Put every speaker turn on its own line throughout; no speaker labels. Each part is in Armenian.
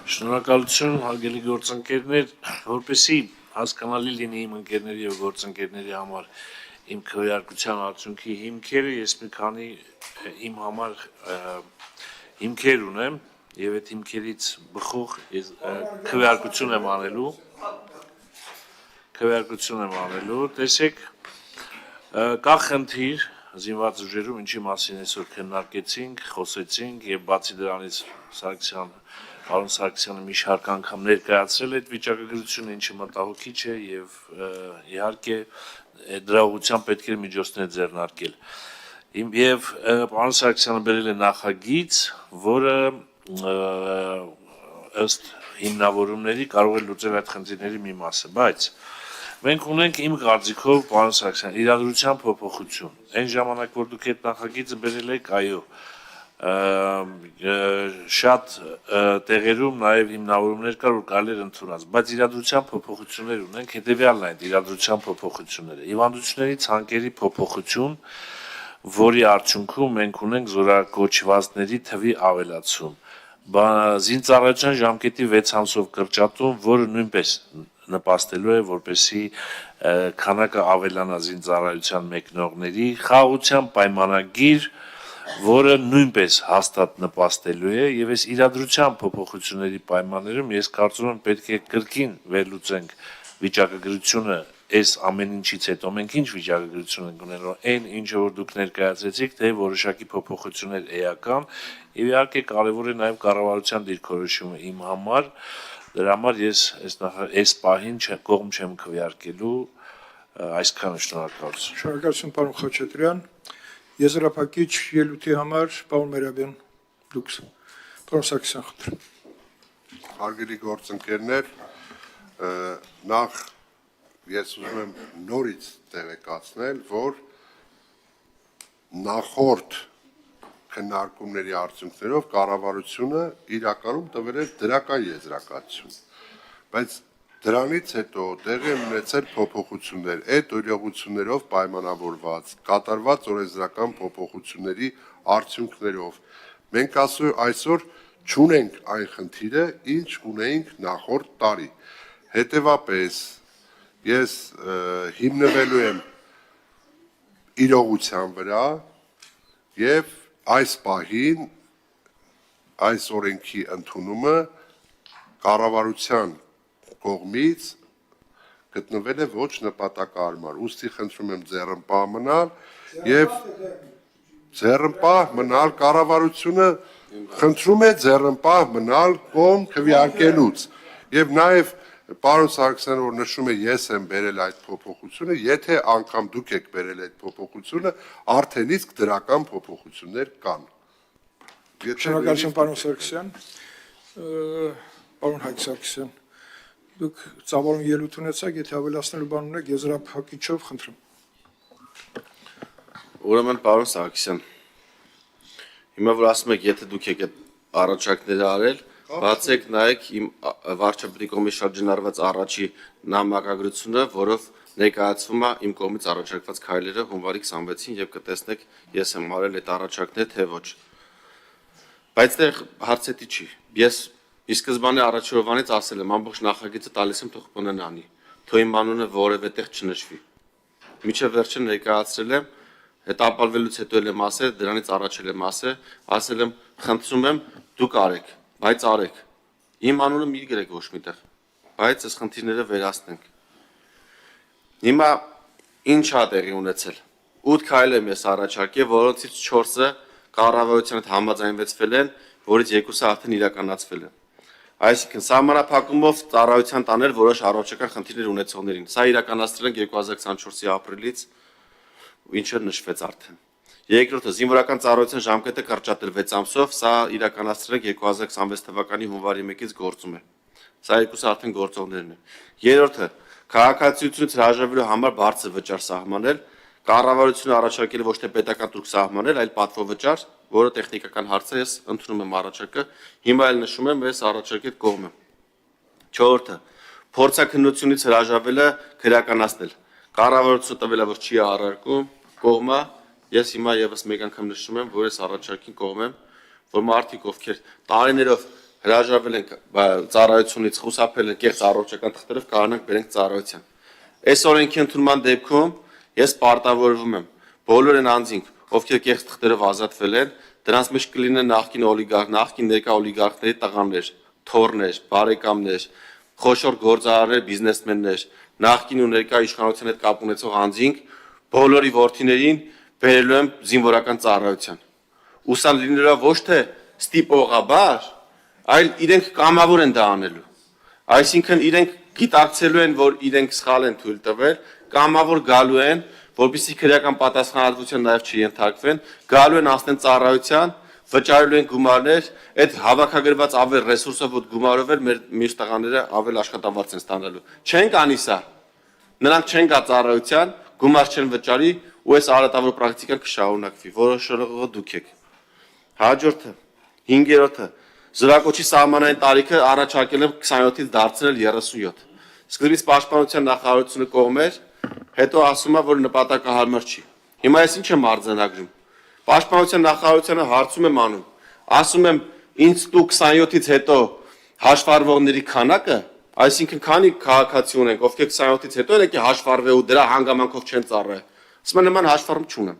Շնորհակալություն, հարգելի գործընկերներ, որպեսզի հասկանալի լինի իմ ընկերների եւ գործընկերների համար իմ քվեարկության արդյունքի հիմքերը, ես մի քանի իմ համար հիմքեր ունեմ եւ այդ հիմքերից բխող քվեարկություն եմ անելու, տեսեք, կա խնդիր զինված ուժերում, ինչի մասին այսօր քննարկեցինք, խոսեցինք եւ բացի դրանից Պարոն Սարգսյանը մի շարք անգամ ներկայացրել այդ վիճակագրությունը, ինչը մտահոգիչ է եւ իհարկե դրա ուղղությամբ պետք է միջոցներ ձեռնարկել։ Եվ պարոն Սարգսյանը բերել է նախագիծ, որը ըստ հիմնավորումների կարող է լուծել այդ խնդիրների մի մասը, բայց մենք ունենք իմ կարծիքով, պարոն Սարգսյան, իրադրության փոփոխություն։ Այն ժամանակ, որ դուք այդ նախագիծը բերել եք, այո, շատ տեղերում նաև հիմնավորումներ կար, որ կարելի էր ընդունած, բայց իրադրության փոփոխություններ ունենք, հետևյալն է այդ իրադրության փոփոխությունները։ Հիվանդությունների ցանկերի փոփոխություն, որի արդյունքում մենք ունենք զորակոչվածների թվի ավելացում։ Զինծառայության ժամկետի 6 ամսով կրճատում, որը նույնպես նպաստելու է, որպեսզի քանակը ավելանա զինծառայության մեկնողների, խաղաղության պայմանագիր, որը նույնպես հաստատ նպաստելու է եւ այս իրադրության փոփոխությունների պայմաններում ես կարծում եմ պետք է կրկին վերլուծենք վիճակագրությունը այս ամեն ինչից հետո մենք ինչ վիճակագրություն ենք ունենալու այն ինչը որ դուք ներկայացրեցիք թե որոշակի փոփոխություններ էական եւ իհարկե կարեւոր է նաեւ կառավարության դիրքորոշումը իմ համար դրա համար ես այս պահին կողմ չեմ քվեարկելու այսքանը շնորհակալություն
Շնորհակալություն պարոն Խաչատրյան Եզրափակիչ ելույթի համար պարոն Մերաբյան դուք պարոն Սարգսյան խնդրեմ
Հարգելի գործընկերներ նախ ես ուզում եմ նորից տեղեկացնել որ նախորդ քննարկումների արդյունքներով կառավարությունը իրականում տվել էր դրական եզրակացություն բայց Դրանից հետո տեղի ունեցել փոփոխություններ, այդ օրենսդրությամբ պայմանավորված, կատարված օրենսդրական փոփոխությունների արդյունքներով մենք այսօր չունենք այն խնդիրը, ինչ ունեինք նախորդ տարի։ Հետևաբար ես հիմնվելու եմ իրողության վրա եւ այս պահին այս օրենքի ընդունումը կառավարության կողմից գտնվել է ոչ նպատակահարմար, ուստի խնդրում եմ ձեռնպահ մնալ եւ ձեռնպահ մնալ կառավարությունը խնդրում է ձեռնպահ մնալ կողմ քվեարկելուց եւ նաեւ պարոն Սարգսյանը որ նշում է ես եմ բերել այդ փոփոխությունը, եթե անգամ դուք եք բերել այդ փոփոխությունը, արդեն իսկ դրական փոփոխություններ կան։
Շնորհակալություն պարոն Սարգսյան։ Պարոն Հայկ Սարգսյան Դուք ծավալուն ելույթ ունեցաք, եթե ավելացնելու բան ունեք, եզրափակիչով խնդրեմ։
Ուրեմն պարոն Սարգսյան, հիմա որ ասում եք, եթե դուք եք այդ առաջարկները արել, բացեք նայեք իմ վարչապետի կողմից շրջանառված առաջի նամակագրությունը, որով ներկայացվում է իմ կողմից առաջարկված քայլերը հունվարի 26-ին եւ կտեսնեք ես եմ արել այդ առաջարկները թե ոչ։ Բայց դեռ հարցետի չի։ Ես Ի սկզբանե առաջորդանից ասել եմ ամբողջ նախագիծը տալիս եմ թող բնեն անի, թող իմ անունը որևէ տեղ չնշվի։ Մինչև վերջը ներկայացրել եմ, հետապալվելուց հետո եմ ասել, դրանից առաջ եմ ասել եմ, խնդրում եմ դուք արեք, բայց արեք։ Իմ անունը մի գրեք ոչ միտեղ, բայց այս խնդիրները վերացնենք։ Հիմա ինչ է տեղի ունեցել։ 8 քայլ եմ ես առաջարկել, որոնցից 4-ը կառավարության հետ համաձայնվեցվել են, որից 2-ը արդեն իրականացվել են։ Այսինքն սահմանափակումով ծառայության տանել որոշ առողջական խնդիրներ ունեցողներին։ Սա իրականացրել ենք 2024-ի ապրիլից, ինչը նշվեց արդեն։ Երկրորդը զինվորական ծառայության ժամկետը կրճատել 6 ամսով, սա իրականացրել ենք 2026 թվականի հունվարի 1-ից գործում է։ Սա երկուսը արդեն գործողներն են։ Երրորդը քաղաքացիությունից հրաժարվելու համար բարձր վճար սահմանել, կառավարությունը առաջարկել ոչ թե պետական տուրք սահմանել, այլ պատվովճար, որը տեխնիկական հարց է, ես ընդունում եմ առաջարկը, հիմա էլ նշում եմ, ես առաջարկի հետ կողմ եմ։ Չորրորդը փորձաքննությունից հրաժարվելը քրեականացնել։ Կառավարությունը տվել է, որ չի առարկում, կողմը, ես հիմա եւս մեկ անգամ նշում եմ, որ ես առաջարկին կողմ եմ, որ մարդիկ ովքեր տարիներով հրաժարվել ենք ծառայությունից, խուսափել ենք կեղծ առողջական թղթերով, կարողանանք բերենք ծառայության։ Այս օրենքի ընդունման դեպքում ես պարտավորվում եմ բոլոր այն անձինք, ովքեր կեղծ թղթերով ազատվել են, դրանց մեջ կլինեն նախկին օլիգարխ, նախկին ներկա օլիգարխների տղաներ, թոռներ, բարեկամներ, խոշոր գործարարներ, բիզնեսմեններ, նախկին ու ներկա իշխանության հետ կապ ունեցող անձինք, բոլորի որդիներին բերելու եմ զինվորական ծառայության։ Ուսան լինելով ոչ թե ստիպողաբար, այլ իրենք կամավոր են դա անելու։ Այսինքն իրենք գիտակցելու են, որ իրենք սխալ են թույլ տվել, կամավոր գալու են, որպեսզի քրեական պատասխանատվության նաև չենթարկվեն, գալու են ասեն ծառայության, վճարելու են գումարներ, այդ հավաքագրված ավել ռեսուրսով ու գումարով էլ մեր մյուս տղաները ավել աշխատավարձ են ստանալու։ Չեն կանի սա։ Նրանք չեն գա ծառայության, գումար չեն վճարի ու այս արատավոր պրակտիկան կշարունակվի, որոշողը դուք եք։ Հաջորդը, 5-րդը, զրակոչի սահմանային տարիքը առաջարկել եմ 27-ից դարձնել 37։ Սկզբից պաշտպանության նախարարությունը կողմեր, հետո ասում է, որ նպատակահարմար չի։ Հիմա ես ինչ եմ արձանագրում։ Պաշտպանության նախարարությանը հարցում եմ անում, ասում եմ ինձ դու 27-ից հետո հաշվառվողների քանակը, այսինքն քանի քաղաքացի ունենք, ովքեր 27-ից հետո են եկել հաշվառվել ու դրա հանգամանքով չեն ծառայել։ Ասում եմ նման հաշվառում չունեմ։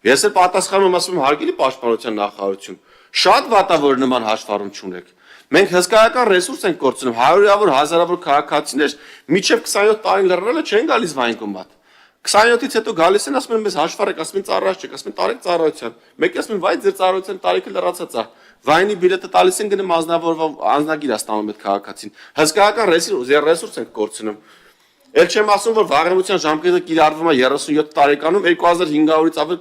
Ես էլ պատասխանում եմ, ասում եմ հարգելի պաշտպանության նախարարություն, շատ վատ է որ նման հաշվառում չունեք։ Մենք հսկայական ռեսուրս ենք կորցնում, հարյուրավոր հազարավոր քաղաքացիներ մինչև 27 տարին լռնելը չեն գալիս վային կոմատ։ 27-ից հետո գալիս են, ասում են մեզ հաշվառեք, ասում են ծառայած չեք, ասում են տարեք ծառայության։ Մեկը ասում են վայ ձեր ծառայության տարիքը լրացած է։ Վայնի բիլետը տալիս են գնում անձնագիր է ստանում այդ քաղաքացին։ Հսկայական ռեսուրս ենք կորցնում։ Էլ չեմ ասում, որ վաղեմության ժամկետը կիրառվում է 37 տարեկանում 2500-ից ավել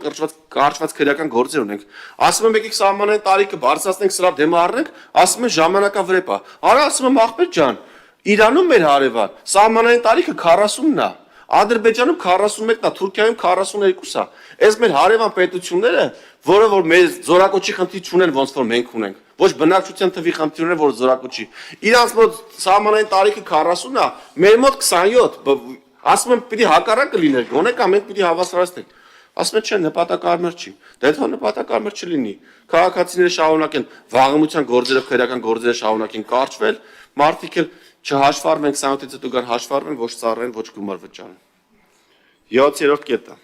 կարճված քրեական գործեր ունենք։ Ասում եմ եկեք սահմանային տարիքը բարձրացնենք, սրա դեմը առնենք, ասում են ժամանակավրեպ է։ Արա ասում եմ ախպեր ջան, Իրանում մեր հարևան սահմանային տարիքը 40-ն է։ Ադրբեջանում 41-ն է, Թուրքիայում 42-ը։ Այս մեր հարևան պետությունները, որը որ մեր զորակոչի խնդիր չունեն, ոնց որ մենք ունենք, ոչ բնակչության թվի խնդիր ունեն, որ զորակոչի։ Իրանց մոտ սահմանային տարիքը 40-ն է, մեր մոտ 27։ Ասում եմ պիտի հակառակը լիներ, գոնե կամ մենք պիտի հավասարացնենք։ Ասում են չէ, նպատակարար չի։ Դե թող նպատակարար չլինի։ Քաղաքացիները շարունակեն վաղեմության գործերը, քրեական գործերը շարունակեն կարճվել, մարդիկ էլ չհաշվառվեն 27-ից հետո գան հաշվառվեն, ոչ ծառայեն, ոչ գումար վճարեն։ 7-րդ կետը։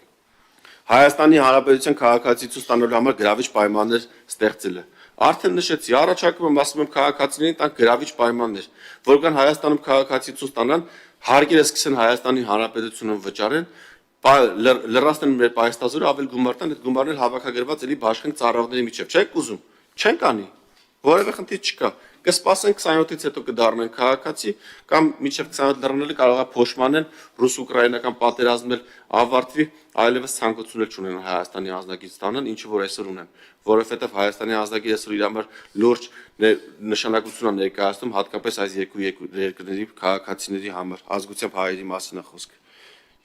Հայաստանի Հանրապետության քաղաքացիություն ստանալու համար գրավիչ պայմաններ ստեղծելը։ Արդեն նշեցի, առաջարկում եմ, ասում եմ քաղաքացիներին տան գրավիչ պայմաններ, որ կան Հայաստանում քաղաքացիություն ստանան, հարկերը սկսեն Հայաստանի Հանրապետությունում վճարեն, լրացնեն մեր պայստազորը, ավել գումար տան, այդ գումարներ հավաքագրված էլի բաշխենք ծառայողների միջև։ Չեք ուզում, չեն կանի, որևէ խնդիր չկա։ Կսպասենք 27-ից հետո կդառնեն քաղաքացի կամ մինչև 27 դառնալը կարող է փոշմանեն ռուս-ուկրաինական պատերազմն էլ ավարտվի, այլևս ցանկություն չունեն Հայաստանի ազգագիր ստանան, ինչը որ այսօր ունեն, որովհետև Հայաստանի ազգագիրը այսօր իր համար լուրջ նշանակություն է ներկայացնում, հատկապես այս երկու երկրների քաղաքացիների համար, ազգությամբ հայերի մասին է խոսքը։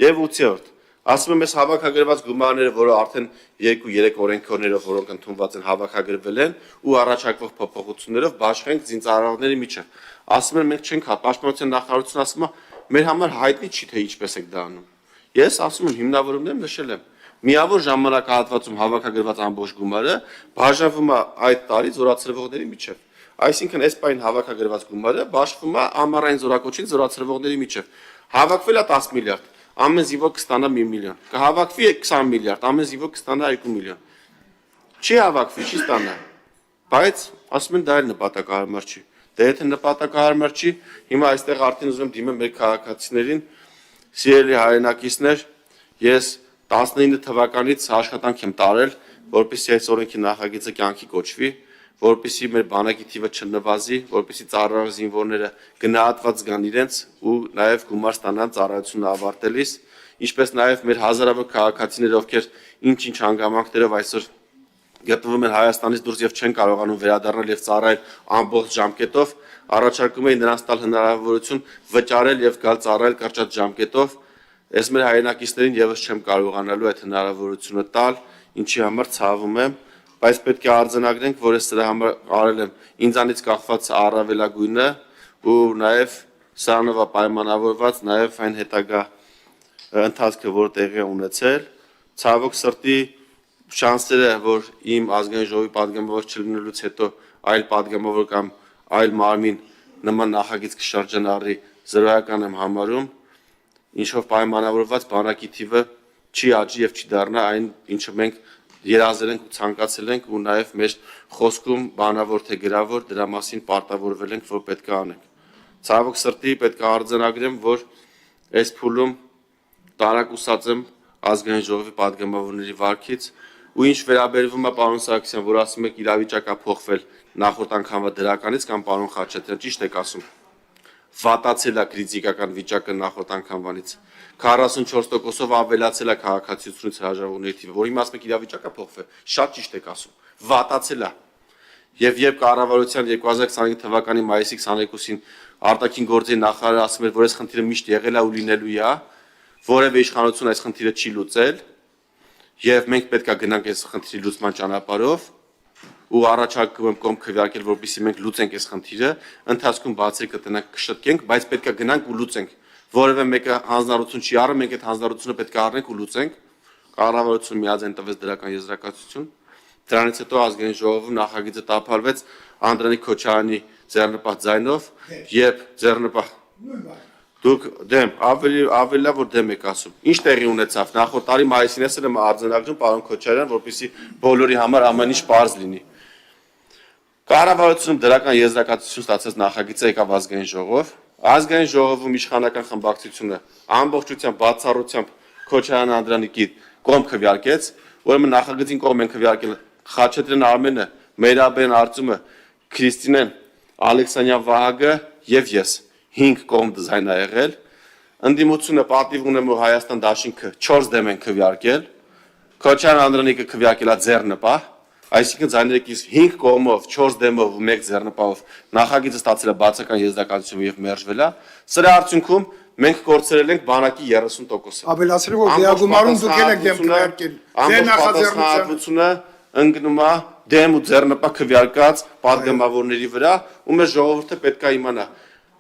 Եվ 8-րդ ասում եմ, այս հավաքագրված գումարները, որը արդեն 2-3 օրենքներով, որոնք ընդունված են, հավաքագրվել են ու առաջարկվող փոփոխություններով բաշխենք զինծառայողների միջև։ Ասում են, մենք չենք պաշտպանության նախարարությունը ասում է, մեր համար հայտնի չի թե ինչպես եք դա անում։ Ես ասում եմ, հիմնավորումներում նշել եմ, միավոր ժամանակահատվածում հավաքագրված ամբողջ գումարը բաժանվում է այդ տարի զորացրվողների միջև։ Այսինքն, այս պայն հավաքագրված գումարը բաշխվում է ամառային զորակոչին զորացրվողների միջև։ Հավաքվել է 10 միլիարդ։ Ամեն զինվոր կստանա 1 միլիոն։ Կհավաքվի 20 միլիարդ, ամեն զինվոր կստանա 2 միլիոն։ Չի հավաքվի, չի ստանա։ Բայց ասում են դա էլ նպատակահարմար չի։ Դե եթե նպատակահարմար չի, հիմա այստեղ արդեն ուզում եմ դիմեմ մեր քաղաքացիներին, սիրելի հայրենակիցներ, ես 19 թվականից աշխատանք եմ տարել, որպեսզի այս օրենքի նախագիծը կյանքի կոչվի, որպեսզի մեր բանակի թիվը չնվազի, որպեսզի ծառայող զինվորները գնահատված զգան իրենց ու նաև գումար ստանան ծառայությունը ավարտելիս, ինչպես նաև մեր հազարավոր քաղաքացիներ, ովքեր ինչ-ինչ հանգամանքներով այսօր գտնվում են Հայաստանից դուրս եւ չեն կարողանում վերադառնալ եւ ծառայել ամբողջ ժամկետով, առաջարկում էին նրանց տալ հնարավորություն վճարել եւ գալ ծառայել կարճատ ժամկետով։ Ես մեր հայրենակիցներին եւս չեմ կարողանալու այդ հնարավորությունը տալ, ինչի համար ցավում եմ, բայց պետք է արձանագրենք, որ ես սրա համար արել եմ ինձանից կախված առավելագույնը ու նաև սրանով պայմանավորված նաև այն հետագա ընթացքը, որ տեղի է ունեցել, ցավոք սրտի շանսերը, որ իմ ազգային ժողովի պատգամավոր չլինելուց հետո այլ պատգամավոր կամ այլ մարմին նման նախագիծ կշրջանառի զրոյական եմ համարում, ինչով պայմանավորված բանակի թիվը չի աճի եւ չի դառնա այն, ինչը մենք երազել ենք ու ցանկացել ենք ու նաեւ մեր խոսքում բանավոր թե գրավոր դրա մասին պարտավորվել ենք, որ պետք է անենք։ Ցավոք սրտի պետք է արձանագրեմ, որ այս փուլում տարակուսած եմ ազգային ժողովի պատգամավորների վարքից ու ինչ վերաբերվում է պարոն Սարգսյան, որ ասում եք իրավիճակը փոխվել նախորդ անգամվա դրականից կամ պարոն Խաչատրյան, ճիշտ եք ասում։ Վատացել է քրիտիկական վիճակը նախորդ անգամվանից 44%-ով ավելացել է քաղաքացիությունից հրաժարվողների թիվը, որ հիմա ասում եք իրավիճակը փոխվել, շատ ճիշտ եք ասում, վատացել է։ Եվ երբ կառավարության 2025 թվականի մայիսի 22-ին արտաքին գործերի նախարարը ասում էր, որ այս խնդիրը միշտ եղել է ու լինելու է, որևէ իշխանություն այս խնդիրը չի լուծել, եւ մենք պետք է գնանք այս խնդրի լուծման ճանապարհով ու առաջարկում եմ կողմ քվեարկել, որպեսզի մենք լուծենք այս խնդիրը, ընթացքում բացեր կտնանք կշտկենք, բայց պետք է գնանք ու լուծենք։ Որևէ մեկը հանձնառություն չի արել, մենք այդ հանձնառությունը պետք է առնենք ու լուծենք։ Կառավարությունը միաձայն տվեց դրական եզրակացություն։ Դրանից հետո ազգային ժողովում նախագիծը տապալվեց Անդրանիկ Քոչարյանի ձեռնպահ ձայնով, եւ ձեռնպահ դուք դեմ ավելի լավ որ դեմ եք ասում։ Ինչ տեղի ունեցավ նախորդ տարի մայիսին ասել եմ արձանագրում պարոն Քոչարյան, որպեսզի բոլորի համար ամեն ինչ պարզ լինի։ Կառավարությունում դրական եզրակացություն ստացած նախագիծը եկավ ազգային ժողով։ Ազգային ժողովում իշխանական խմբակցությունը ամբողջությամբ բացառությամբ Քոչարյան Անդրանիկի կողմ քվեարկեց, ուրեմն նախագծին կողմ են քվեարկել Խաչատրյան Արմենը, Մերաբեն Արծումը, Քրիստինեն, Ալեքսանյան Վահագը եւ ես 5 կողմ դիզայն ա եղել, ընդդիմությունը պատիվ ունեմ ու Հայաստան դաշինքը 4 դեմ են քվեարկել, Քոչարյան Անդրանիկը քվեարկել է ձեռնպահ, այսինքն ձայներիկից 5 կողմով, 4 դեմով ու 1 ձեռնպահով նախագիծը ստացել է բացական եզրակացություն եւ մերժվել է, սրա արդյունքում մենք կորցրել ենք բանակի 30%-ը։
Ավելացրել որ դիագումարում դուք եք դեմ քվեարկել։ Դե
նախաձեռնությունը ընկնում է դեմ ու ձեռնպահ քվեարկած պատգամավորների վրա, ու մեր ժողովուրդը պետք է իմանա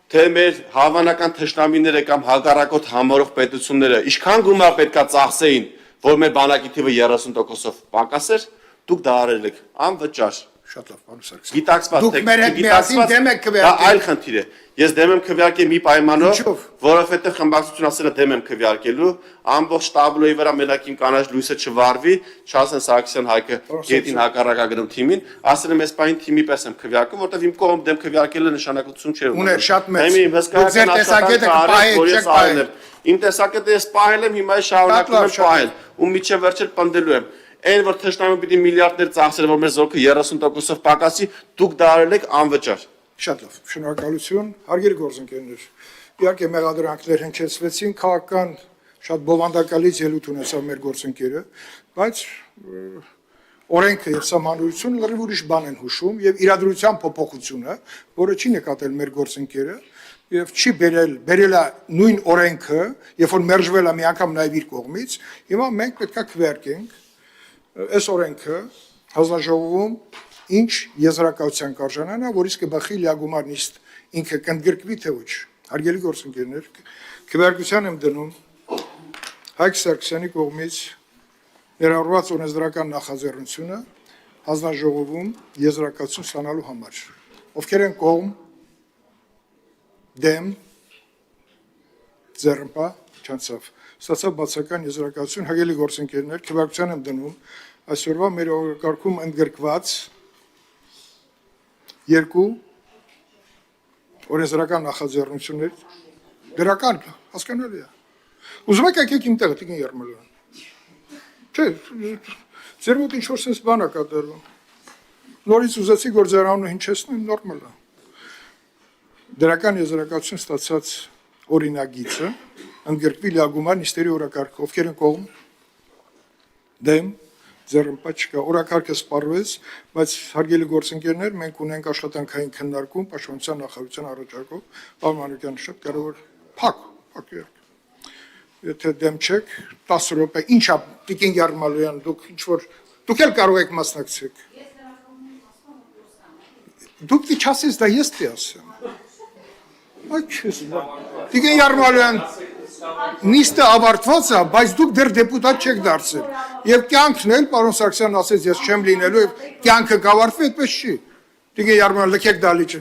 թե մեր հավանական թշնամիները կամ հակառակորդ համարող պետությունները ինչքան գումար պետքա ծախսեին, որ մեր բանակի թիվը 30%-ով պակասեր, դուք դա արել եք անվճար։
Շատ լավ, պարոն Սարգսյան։
Գիտակցված
Դուք մեր հետ միասին դեմ եք քվեարկել։
Դա այլ խնդիր է։ Ես դեմ եմ քվեարկել մի պայմանով,
Ինչով։
որովհետև խմբակցությունը ասել է դեմ եմ քվեարկելու, ամբողջ տաբլոյի վրա մենակ իմ կանաչ լույսը չվարվի, չասեն Սարգսյան Հայկը գետին հակառակագրում թիմին, ասել եմ այս պահին թիմի պես եմ քվեարկում, որովհետև իմ կողմ դեմ քվեարկելը նշանակություն չէ ունենում։
Ուներ շատ մեծ։
Իմ հսկայական աշխատանքը իմ տեսակետը ես պահել եմ, հիմա շարունակում եմ պահել, ու միջև վերջել պնդելու եմ։ Այն որ թշնամին պիտի միլիարդներ ծախսել, որ մեր զորքը 30%-ով պակասի, դուք դա արել եք անվճար։
Շատ լավ, շնորհակալություն, հարգելի գործընկերներ։ Իհարկե մեղադրանքներ հնչեցվեցին, քաղաքական շատ բովանդակալից ելույթ ունեցավ մեր գործընկերը, բայց օրենքը եւ սահմանությունը լրիվ ուրիշ բան են հուշում եւ իրադրության փոփոխությունը, որը չի նկատել մեր գործընկերը եւ չի բերել է նույն օրենքը, երբ որ մերժվել է մի անգամ նաեւ իր կողմից, հիմա մենք պետքա քվեարկենք այս օրենքը հանձնաժողովում ինչ եզրակացության կարժանանա, որից կբխի լիագումար նիստ ինքը կընդգրկվի թե ոչ։ Հարգելի գործընկերներ, քվեարկության եմ դնում Հայկ Սարգսյանի կողմից ներառված օրենսդրական նախաձեռնությունը հանձնաժողովում եզրակացություն ստանալու համար։ Ովքեր են կողմ, դեմ, ձեռնպահ, չանցավ։ Ստացավ բացական եզրակացություն, հարգելի գործընկերներ, քվեարկության եմ դնում այսօրվա մեր օրակարգում ընդգրկված երկու օրենսդրական նախաձեռնություններ դրական հասկանալի է։ Ուզում եք եկեք իմ տեղը, Տիկին Երմոլյան։ Չէ, ձեր մոտ ինչ-որ sense բան է կատարվում։ Նորից ուզեցի գործարանունը հնչեցնեմ, նորմալ է։ Դրական եզրակացություն ստացած օրինագիծը ընդգրկվի լիագումար նիստերի օրակարգը, ովքեր են կողմ, դեմ, ձեռնպահ չկա, օրակարգը սպառվեց, բայց հարգելի գործընկերներ, մենք ունենք աշխատանքային քննարկում պաշտպանության նախարարության առաջարկով, պարոն Մանուկյանը շատ կարևոր փակ երկ։ Եթե դեմ չեք, 10 րոպե, ինչ է Տիկին Երմալյան, դուք ինչ որ դուք էլ կարող եք մասնակցեք։ Դուք չասես, դա ես թե ասեմ։ Այդ չես։ Տիկին Երմալյան նիստը ավարտված է, բայց դուք դեռ դեպուտատ չեք դարձել։ Եվ կյանքն էլ, պարոն Սարգսյանն ասեց, ես չեմ լինելու, եւ կյանքը կավարտվի, այդպես չի։ Տիկին Երմալյան, լքեք դալիճը։